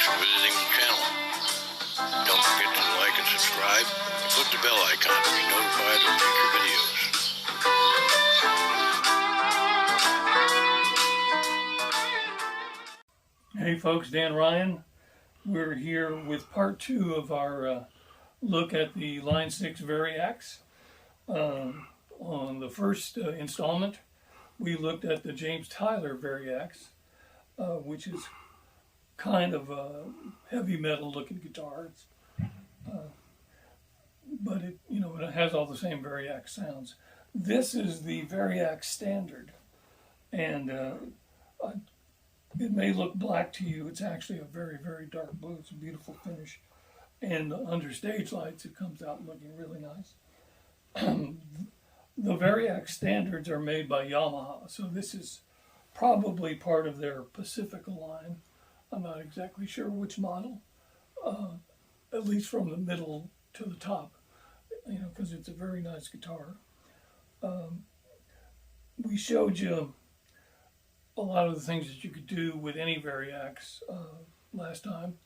for visiting the channel. Don't forget to like and subscribe and click the bell icon to be notified of future videos. Hey folks, Dan Ryan. We're here with part 2 of our look at the Line 6 Variax. On the first installment, we looked at the James Tyler Variax, which is kind of a heavy metal looking guitar. But it has all the same Variax sounds. This is the Variax Standard, and it may look black to you. It's actually a very, very dark blue. It's a beautiful finish, and under stage lights it comes out looking really nice. The Variax Standards are made by Yamaha, so this is probably part of their Pacifica line. I'm not exactly sure which model, at least from the middle to the top, because it's a very nice guitar. We showed you a lot of the things that you could do with any Variax last time,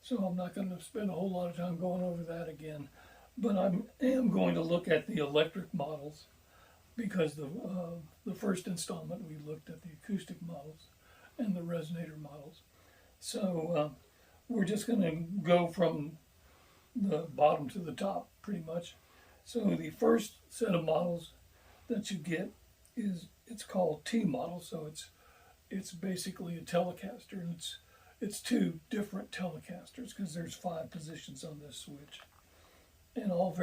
so I'm not going to spend a whole lot of time going over that again. But I am going to look at the electric models, because the first installment we looked at the acoustic models and the resonator models. So we're just going to go from the bottom to the top pretty much. So the first set of models that you get it's called T model. So it's basically a Telecaster, and it's two different Telecasters because there's 5 positions on this switch. And all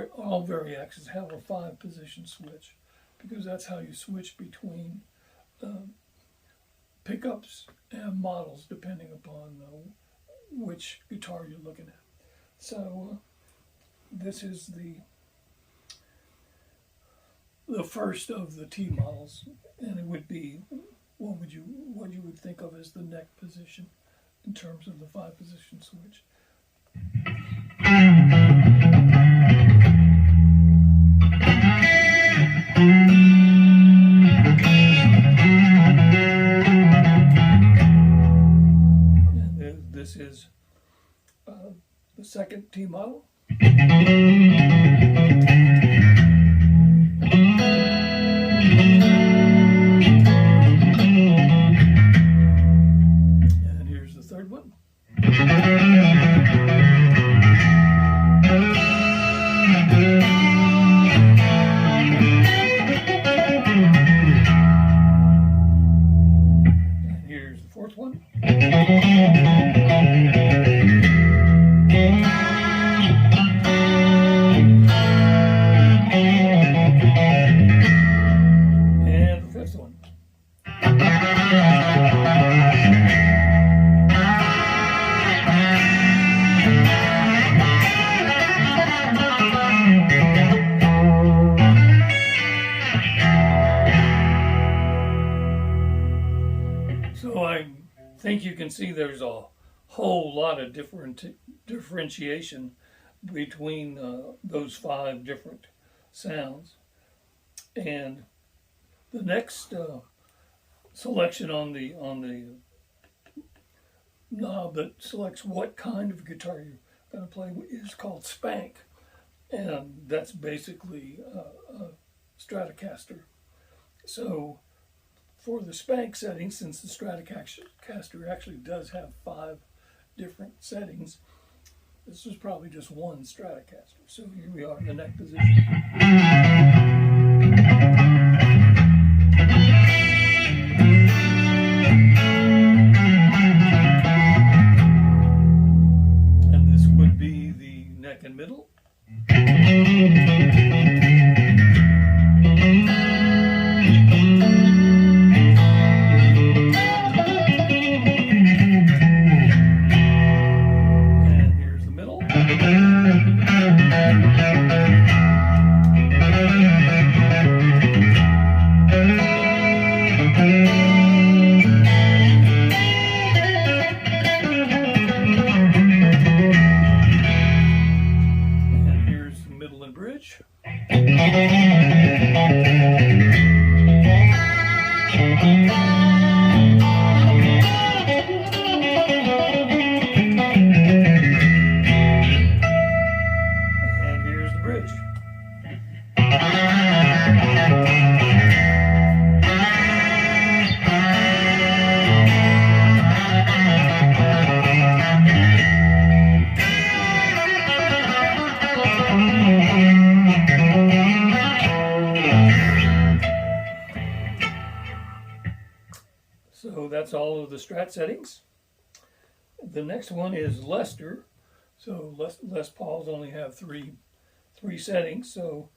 Variaxes have a 5-position switch, because that's how you switch between pickups and models depending upon which guitar you're looking at. So this is the first of the T models, and it would be what you would think of as the neck position in terms of the 5-position switch. And this is the second T model. And here's the third one. And here's the fourth one. And the fifth one. So I think you can see there's a whole lot of differentiation between those 5 different sounds. And the next selection on the knob that selects what kind of guitar you're going to play is called Spank, and that's basically a Stratocaster. So for the Spank setting, since the Stratocaster actually does have 5 different settings, this is probably just one Stratocaster. So here we are in the neck position. And this would be the neck and middle. And here's the middle. And here's the Strat settings. The next one is Lester. So Les Pauls only have three settings. So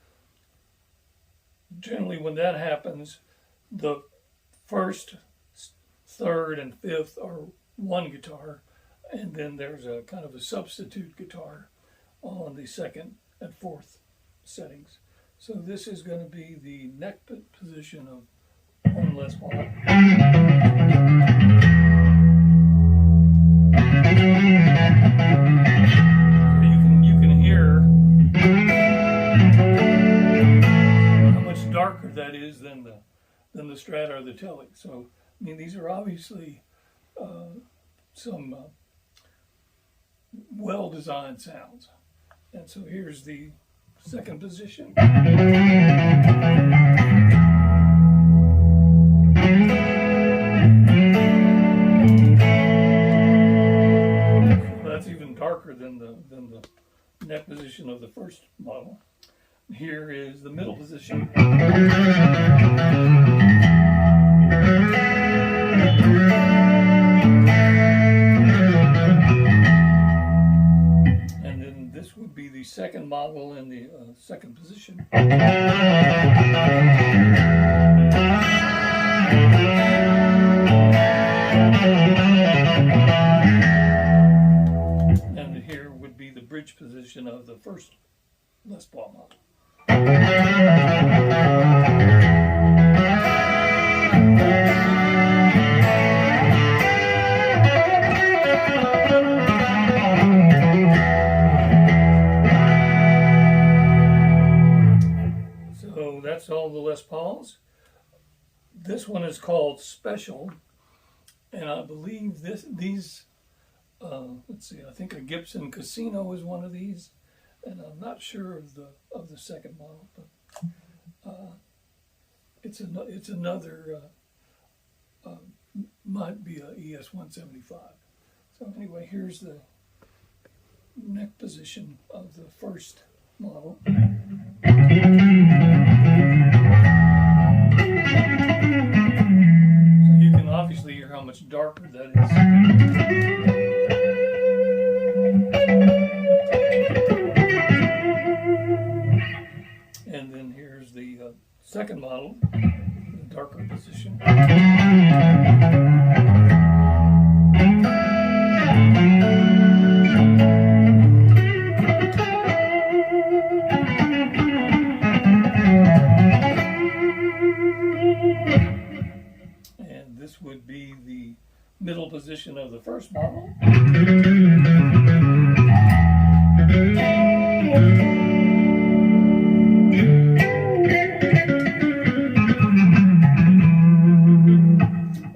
generally when that happens, the first, third, and fifth are one guitar, and then there's a kind of a substitute guitar on the second and fourth settings. So this is going to be the neck position of one Les Paul. So you can hear how much darker that is than the Strat or the Tele. So I mean, these are obviously some well-designed sounds. And so here's the second position. So that's even darker than the neck position of the first model. Here is the middle position. And then this would be the second model in the second position. And here would be the bridge position of the first Les Paul model. So that's all the Les Pauls. This one is called Special, and I believe these. Let's see. I think a Gibson Casino is one of these, and I'm not sure of the second model, but it's another. Might be a ES-175. So anyway, here's the neck position of the first model. So you can obviously hear how much darker that is. And then here's the second model, the darker position. And this would be the middle position of the first model.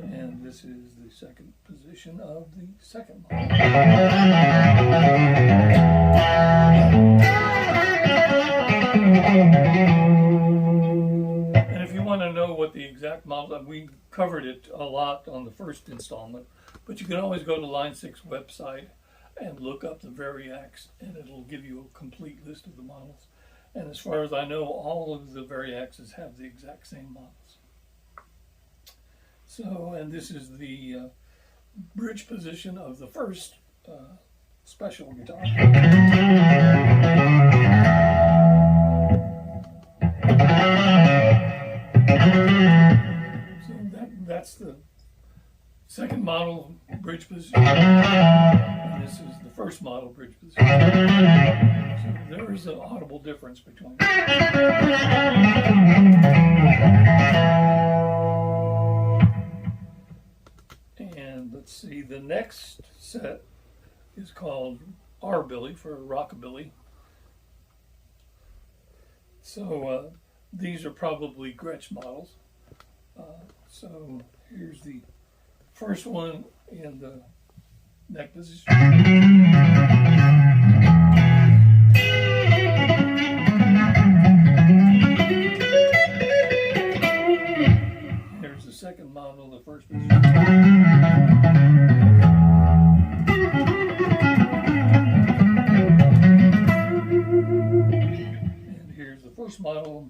And this is the second position of the second model. And if you want to know what the exact model, we covered it a lot on the first installment, but you can always go to Line 6 website and look up the Variax, and it'll give you a complete list of the models. And as far as I know, all of the Variaxes have the exact same models. So, and this is the bridge position of the first special guitar. So that's the second model bridge position. And this is the first model bridge position. So there is an audible difference between them. And let's see, the next set is called R-Billy for Rockabilly. So these are probably Gretsch models. So here's the first one in the neck position. Here's the second model, the first position. And here's the first model,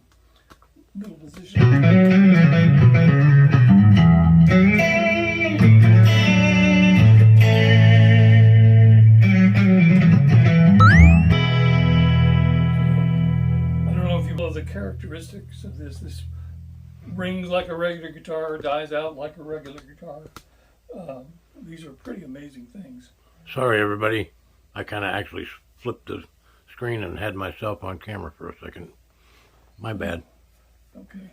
middle position. characteristics of this. This rings like a regular guitar, dies out like a regular guitar. These are pretty amazing things. Sorry, everybody. I kind of actually flipped the screen and had myself on camera for a second. My bad. Okay.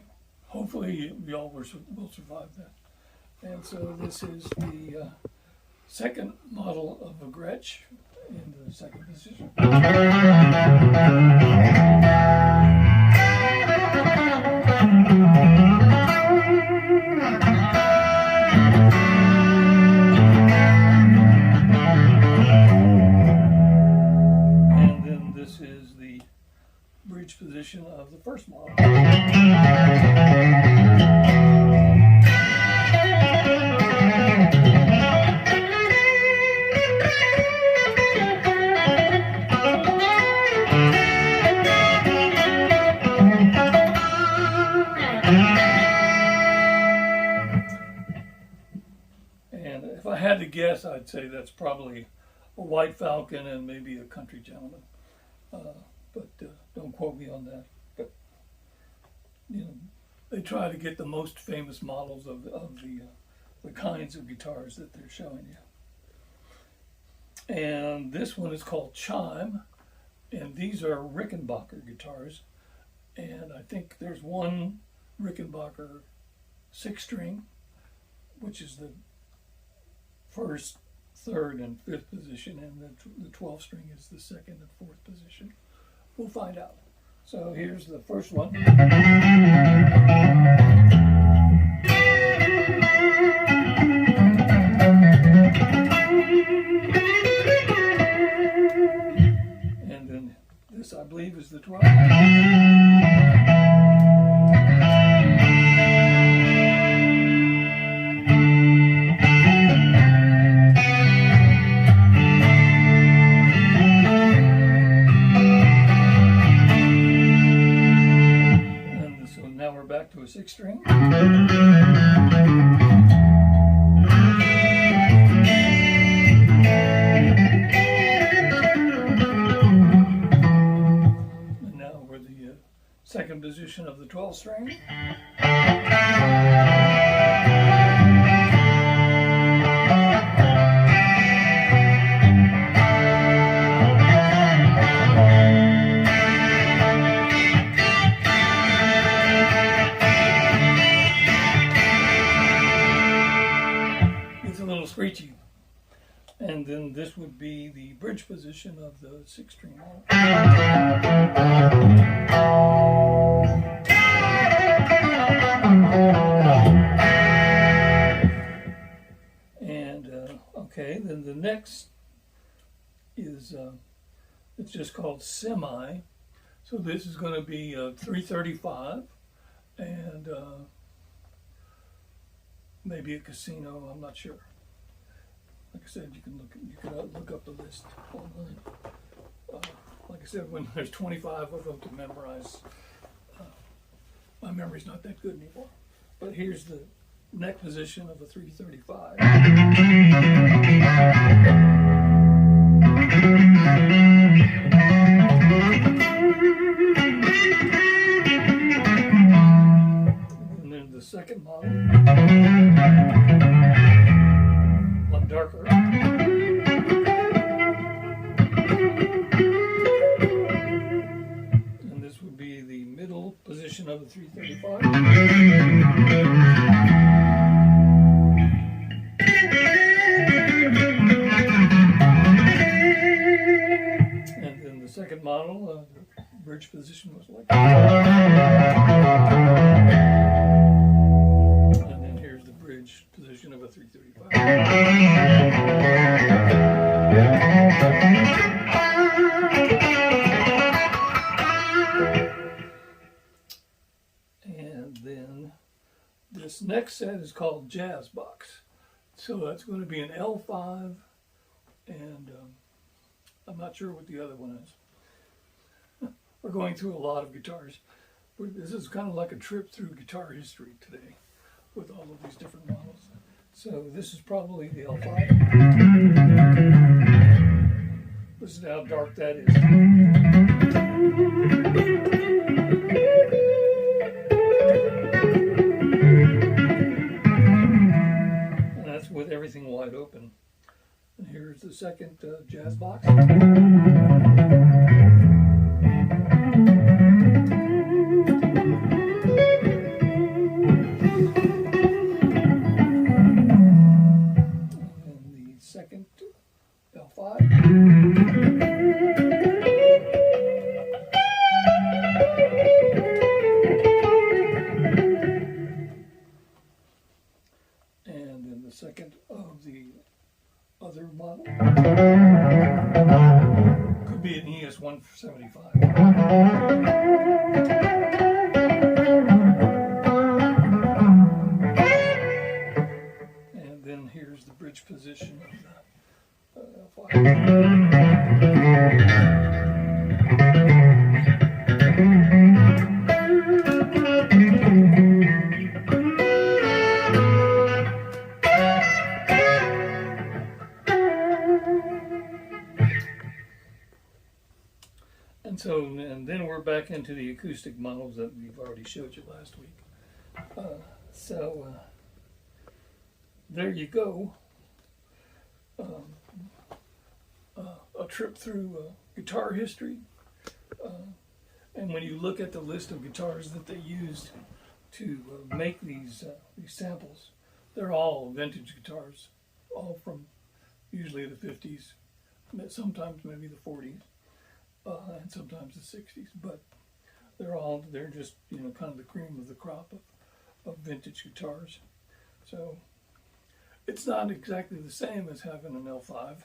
Hopefully y'all will survive that. And so this is the second model of a Gretsch in the second position. And then this is the bridge position of the first model. And if I had to guess, I'd say that's probably a White Falcon and maybe a Country Gentleman. But don't quote me on that. But you know, they try to get the most famous models of the kinds of guitars that they're showing you. And this one is called Chime, and these are Rickenbacker guitars. And I think there's one Rickenbacker 6-string, which is the first, third, and fifth position, and the 12-string is the second and fourth position. We'll find out. So here's the first one. And then this, I believe, is the 12th. Back to a 6-string. And now we're the second position of the 12-string. Screechy. And then this would be the bridge position of the 6-string model. And okay, then the next is it's just called Semi. So this is going to be a 335 and maybe a Casino. I'm not sure. Like I said, you can look up the list online. Like I said, when there's 25 of them to memorize, my memory's not that good anymore. But here's the neck position of a 335. And then the second model. Darker. And this would be the middle position of the 335. And then the second model, the bridge position was like that. And then here's the bridge position of a 335. And then this next set is called Jazz Box. So that's going to be an L5, and I'm not sure what the other one is. We're going through a lot of guitars. This is kind of like a trip through guitar history today with all of these different models. So this is probably the L5. Listen to how dark that is. second jazz box. Second L5. And then the second of the other model. Could be an ES-175. And then here's the bridge position of the and then we're back into the acoustic models that we've already showed you last week. There you go. A trip through guitar history. And when you look at the list of guitars that they used to make these samples, they're all vintage guitars, all from usually the 50s, sometimes maybe the 40s, and sometimes the 60s. But they're just kind of the cream of the crop of vintage guitars. So it's not exactly the same as having an L5,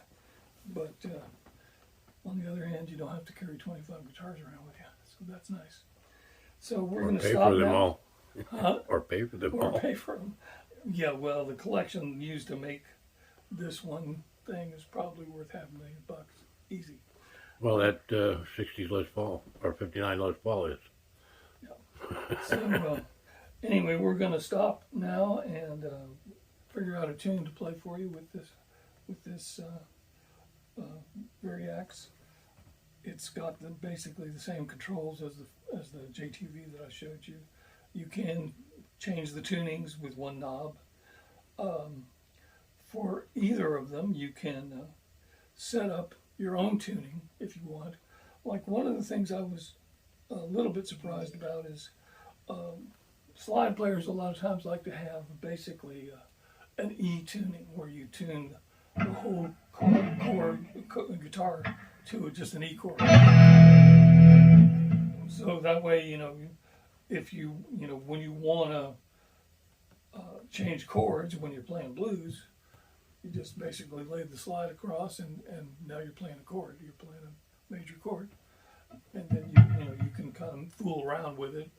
but on the other hand, you don't have to carry 25 guitars around with you, so that's nice. So we're going to stop for them now. all. Huh? Or pay for them all. Or pay for them. Yeah, well, the collection used to make this one thing is probably worth $500,000, easy. Well, that 60s Les Paul, or 59 Les Paul is. Yeah. So anyway, we're going to stop now and figure out a tune to play for you with this Variax. It's got basically the same controls as the JTV that I showed you. You can change the tunings with one knob. For either of them, you can set up your own tuning if you want. Like, one of the things I was a little bit surprised about is slide players a lot of times like to have basically an E tuning where you tune the whole chord guitar to just an E chord. So that way, if when you want to change chords when you're playing blues, you just basically lay the slide across and now you're playing a chord. You're playing a major chord. And then you can kind of fool around with it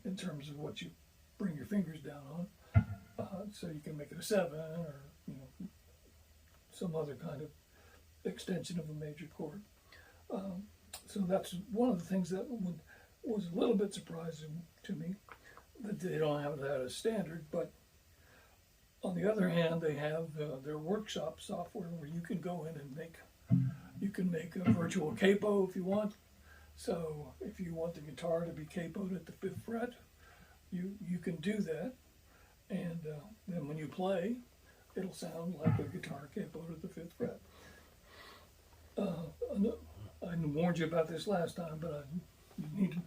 in terms of what you bring your fingers down on. So you can make it a 7 or some other kind of extension of a major chord. So that's one of the things that was a little bit surprising to me, that they don't have that as standard. But on the other hand, they have their workshop software where you can go in and make a virtual capo if you want. So if you want the guitar to be capoed at the 5th fret, you can do that, and then when you play, it'll sound like a guitar capoed at the 5th fret. I warned you about this last time, but you need to,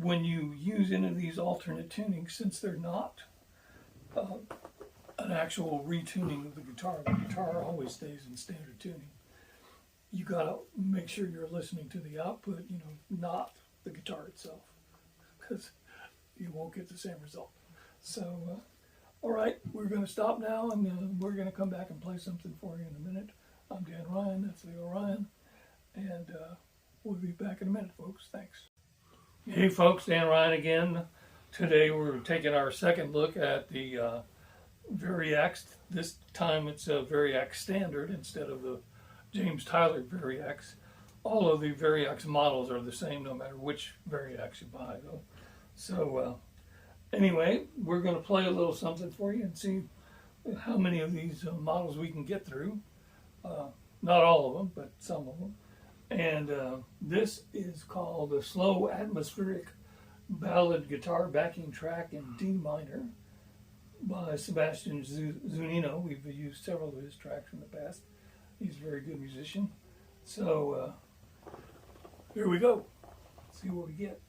when you use any of these alternate tunings, since they're not an actual retuning of the guitar always stays in standard tuning. You gotta make sure you're listening to the output, not the guitar itself, because you won't get the same result. So, all right, we're going to stop now, and we're going to come back and play something for you in a minute. I'm Dan Ryan, that's Leo Ryan, and we'll be back in a minute, folks. Thanks. Hey, folks, Dan Ryan again. Today we're taking our second look at the Variax. This time it's a Variax Standard instead of the James Tyler Variax. All of the Variax models are the same no matter which Variax you buy, though. So anyway, we're going to play a little something for you and see how many of these models we can get through. Not all of them, but some of them. And this is called the Slow Atmospheric Ballad Guitar Backing Track in D minor by Sebastian Zunino. We've used several of his tracks in the past. He's a very good musician. So here we go. See what we get.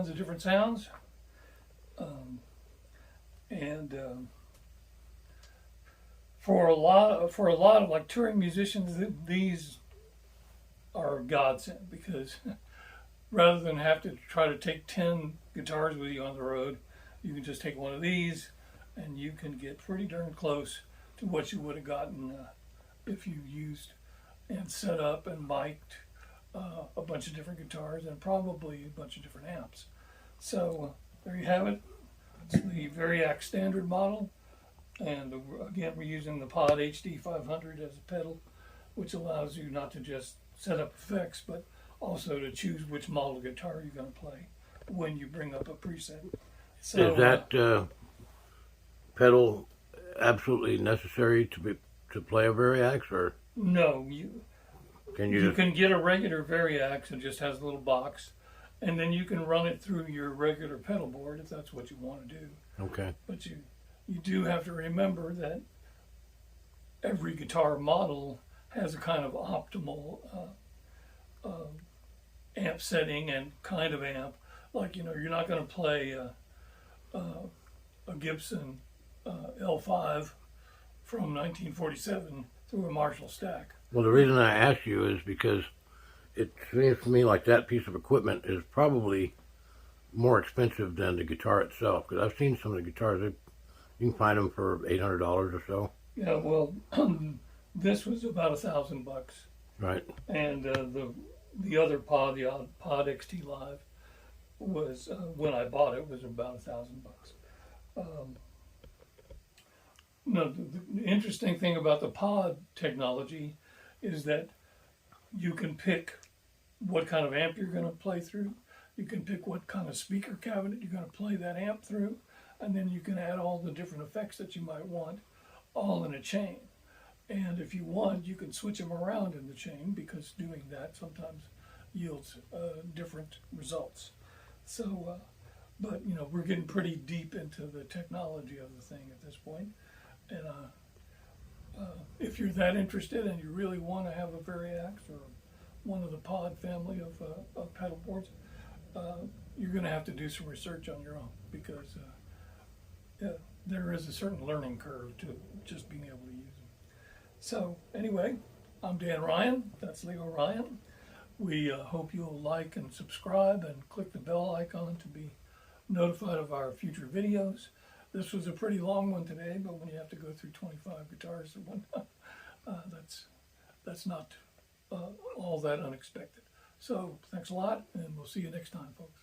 kinds of different sounds. And for a lot of like touring musicians, these are a godsend, because rather than have to try to take 10 guitars with you on the road, you can just take one of these and you can get pretty darn close to what you would have gotten if you used and set up and mic'd a bunch of different guitars and probably a bunch of different amps. So there you have it. It's the Variax standard model, and again, we're using the Pod HD 500 as a pedal, which allows you not to just set up effects, but also to choose which model guitar you're going to play when you bring up a preset. So, is that pedal absolutely necessary to play a Variax, or no, can you you? can get a regular Variax. It just has a little box, and then you can run it through your regular pedal board if that's what you want to do. Okay. But you do have to remember that every guitar model has a kind of optimal amp setting and kind of amp. Like, you're not going to play a Gibson L5 from 1947 through a Marshall stack. Well, the reason I asked you is because it seems to me like that piece of equipment is probably more expensive than the guitar itself. Because I've seen some of the guitars, you can find them for $800 or so. Yeah, well, this was about $1,000, Right. and the other pod, the Pod XT Live, was when I bought it, was about $1,000. No, the interesting thing about the pod technology is that you can pick what kind of amp you're going to play through. You can pick what kind of speaker cabinet you're going to play that amp through, and then you can add all the different effects that you might want all in a chain. And if you want, you can switch them around in the chain, because doing that sometimes yields different results. So, but we're getting pretty deep into the technology of the thing at this point. And if you're that interested and you really want to have a Variax or one of the Pod family of pedal boards, you're going to have to do some research on your own, because there is a certain learning curve to just being able to use them. So anyway, I'm Dan Ryan. That's Leo Ryan. We hope you'll like and subscribe and click the bell icon to be notified of our future videos. This was a pretty long one today, but when you have to go through 25 guitars at one time, that's not all that unexpected. So thanks a lot, and we'll see you next time, folks.